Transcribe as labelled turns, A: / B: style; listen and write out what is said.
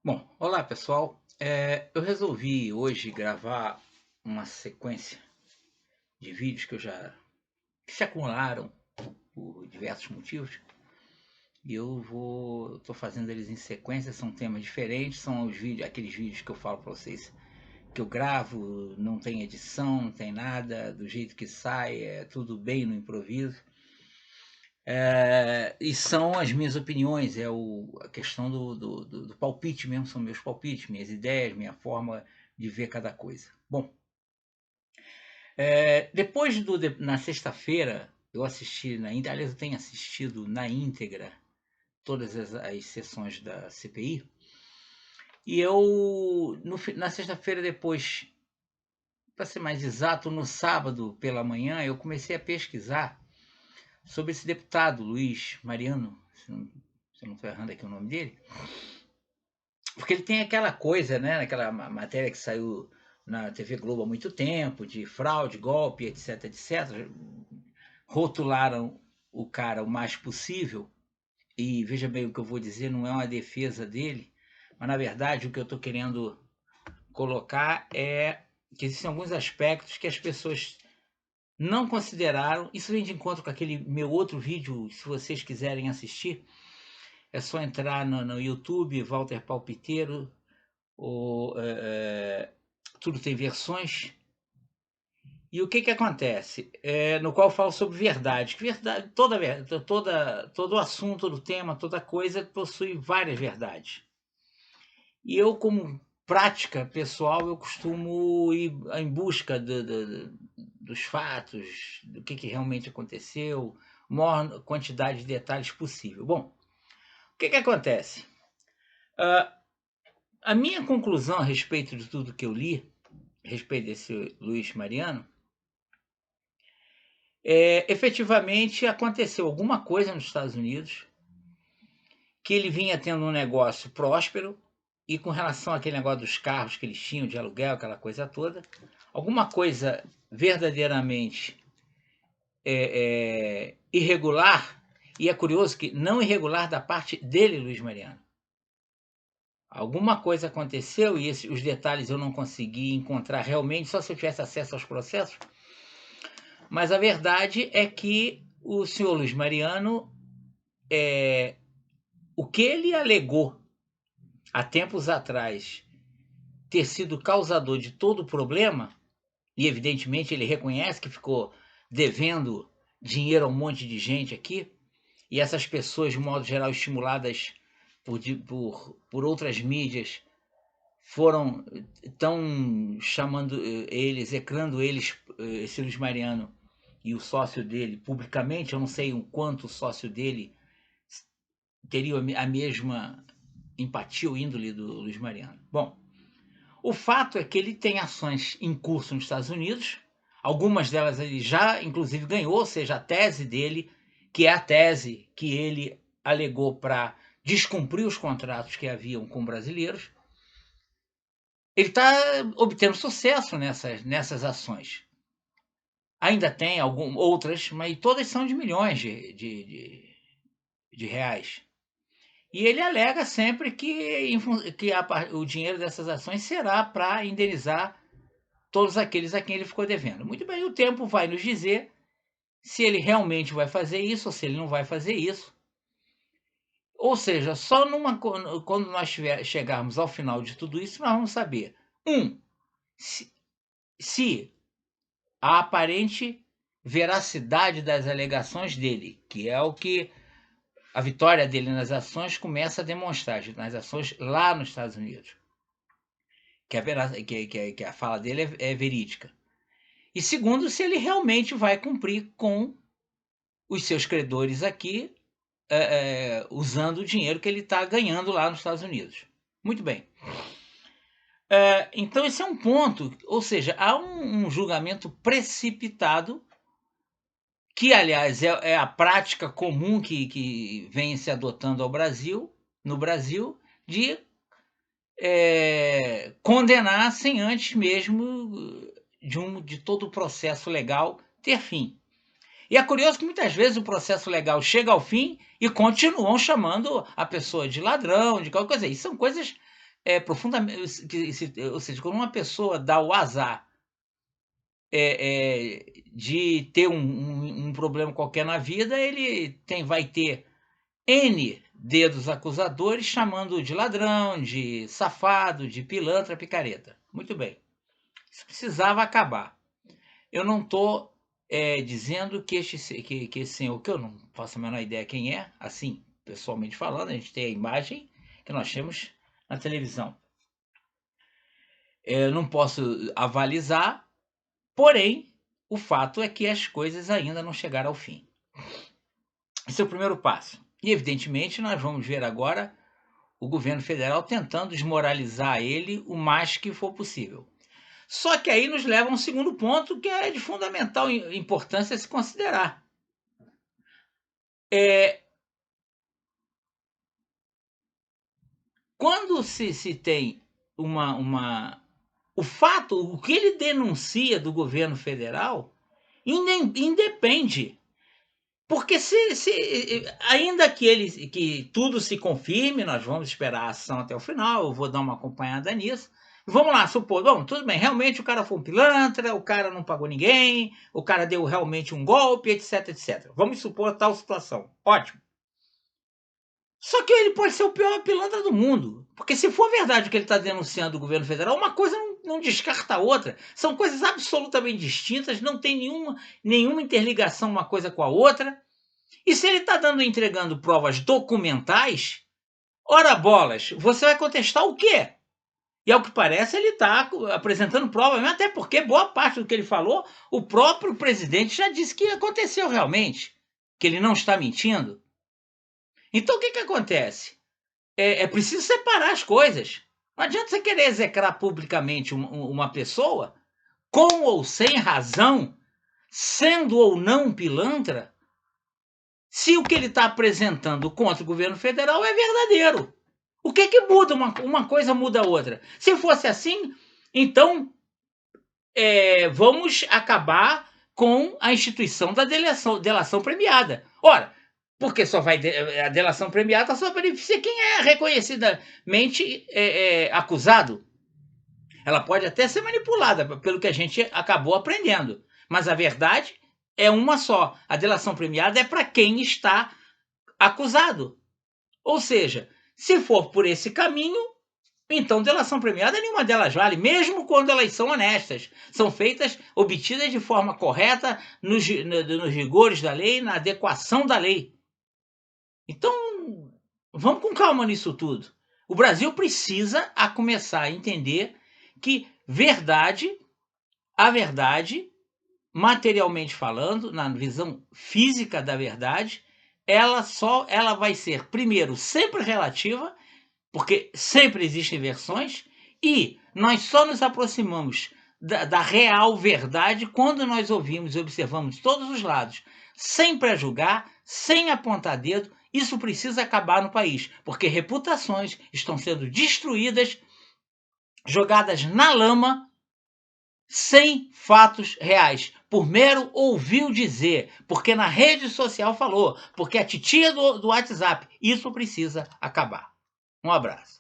A: Bom, olá pessoal. Eu resolvi hoje gravar uma sequência de vídeos que se acumularam por diversos motivos e estou fazendo eles em sequência. São temas diferentes, são aqueles vídeos que eu falo para vocês que eu gravo, não tem edição, não tem nada, do jeito que sai, é tudo bem no improviso. E são as minhas opiniões, a questão do palpite mesmo, são meus palpites, minhas ideias, minha forma de ver cada coisa. Bom, na sexta-feira, eu assisti na íntegra, aliás, eu tenho assistido na íntegra todas as sessões da CPI, e na sexta-feira depois, para ser mais exato, no sábado pela manhã, eu comecei a pesquisar sobre esse deputado, Luiz Mariano, se eu não estou errando aqui o nome dele, porque ele tem aquela coisa, né, aquela matéria que saiu na TV Globo há muito tempo, de fraude, golpe, etc, etc. Rotularam o cara o mais possível, e veja bem o que eu vou dizer, não é uma defesa dele, mas na verdade o que eu estou querendo colocar é que existem alguns aspectos que as pessoas não consideraram. Isso vem de encontro com aquele meu outro vídeo, se vocês quiserem assistir, é só entrar no YouTube, Walter Palpiteiro, ou tudo tem versões. E o que que acontece? No qual eu falo sobre verdade. Que verdade, todo o assunto do tema, toda coisa possui várias verdades. E eu, como prática pessoal, eu costumo ir em busca dos fatos, do que realmente aconteceu, maior quantidade de detalhes possível. Bom, o que que acontece? Ah, a minha conclusão a respeito de tudo que eu li, a respeito desse Luiz Mariano, efetivamente aconteceu alguma coisa nos Estados Unidos, que ele vinha tendo um negócio próspero, e com relação àquele negócio dos carros que eles tinham de aluguel, aquela coisa toda, alguma coisa verdadeiramente irregular, e é curioso que não irregular da parte dele, Luiz Mariano. Alguma coisa aconteceu e os detalhes eu não consegui encontrar realmente, só se eu tivesse acesso aos processos. Mas a verdade é que o senhor Luiz Mariano, o que ele alegou há tempos atrás ter sido causador de todo o problema, e evidentemente ele reconhece que ficou devendo dinheiro a um monte de gente aqui, e essas pessoas, de modo geral, estimuladas por outras mídias, estão chamando eles, ecrando eles, esse Luiz Mariano e o sócio dele publicamente. Eu não sei o quanto o sócio dele teria a mesma empatia ou índole do Luiz Mariano. Bom, o fato é que ele tem ações em curso nos Estados Unidos, algumas delas ele já, inclusive, ganhou, ou seja, a tese dele, que é a tese que ele alegou para descumprir os contratos que haviam com brasileiros, ele está obtendo sucesso nessas ações. Ainda tem outras, mas todas são de milhões de reais. E ele alega sempre que o dinheiro dessas ações será para indenizar todos aqueles a quem ele ficou devendo. Muito bem, o tempo vai nos dizer se ele realmente vai fazer isso ou se ele não vai fazer isso. Ou seja, quando nós chegarmos ao final de tudo isso, nós vamos saber, se, se a aparente veracidade das alegações dele, que é o que a vitória dele nas ações começa a demonstrar, nas ações lá nos Estados Unidos, que a fala dele é verídica. E segundo, se ele realmente vai cumprir com os seus credores aqui, usando o dinheiro que ele está ganhando lá nos Estados Unidos. Muito bem. Então, esse é um ponto, ou seja, há um julgamento precipitado, que, aliás, é a prática comum que vem se adotando no Brasil, de condenar sem antes mesmo de todo o processo legal ter fim. E é curioso que muitas vezes o processo legal chega ao fim e continuam chamando a pessoa de ladrão, de qualquer coisa. Isso são coisas é profundamente, ou seja, quando uma pessoa dá o azar de ter um problema qualquer na vida, ele vai ter N dedos acusadores chamando de ladrão, de safado, de pilantra, picareta. Muito bem. Isso precisava acabar. Eu não estou dizendo que que esse senhor, que eu não faço a menor ideia quem é, assim, pessoalmente falando, a gente tem a imagem que nós temos na televisão. Eu não posso avalizar, porém, o fato é que as coisas ainda não chegaram ao fim. Esse é o primeiro passo. E, evidentemente, nós vamos ver agora o governo federal tentando desmoralizar ele o mais que for possível. Só que aí nos leva a um segundo ponto que é de fundamental importância se considerar. Quando se tem o fato, o que ele denuncia do governo federal, independe. Porque ainda que tudo se confirme, nós vamos esperar a ação até o final, eu vou dar uma acompanhada nisso. Vamos lá, supor, bom, tudo bem, realmente o cara foi um pilantra, o cara não pagou ninguém, o cara deu realmente um golpe, etc, etc. Vamos supor tal situação. Ótimo. Só que ele pode ser o pior pilantra do mundo. Porque se for verdade o que ele está denunciando do governo federal, uma coisa não descarta a outra. São coisas absolutamente distintas, não tem nenhuma interligação uma coisa com a outra. E se ele está entregando provas documentais, ora bolas, você vai contestar o quê? E ao que parece, ele está apresentando provas, até porque boa parte do que ele falou, o próprio presidente já disse que aconteceu realmente, que ele não está mentindo. Então o que acontece? É preciso separar as coisas. Não adianta você querer execrar publicamente uma pessoa, com ou sem razão, sendo ou não pilantra, se o que ele está apresentando contra o governo federal é verdadeiro. O que muda? Uma coisa muda a outra. Se fosse assim, então vamos acabar com a instituição da delação premiada. Ora, porque a delação premiada só beneficia quem é reconhecidamente acusado. Ela pode até ser manipulada, pelo que a gente acabou aprendendo. Mas a verdade é uma só. A delação premiada é para quem está acusado. Ou seja, se for por esse caminho, então delação premiada nenhuma delas vale, mesmo quando elas são honestas. São feitas, obtidas de forma correta, nos rigores da lei, na adequação da lei. Então, vamos com calma nisso tudo. O Brasil precisa começar a entender que a verdade, materialmente falando, na visão física da verdade, ela vai ser, primeiro, sempre relativa, porque sempre existem versões, e nós só nos aproximamos da real verdade quando nós ouvimos e observamos todos os lados, sem pré-julgar, sem apontar dedo. Isso precisa acabar no país, porque reputações estão sendo destruídas, jogadas na lama, sem fatos reais, por mero ouviu dizer, porque na rede social falou, porque a titia do WhatsApp. Isso precisa acabar. Um abraço.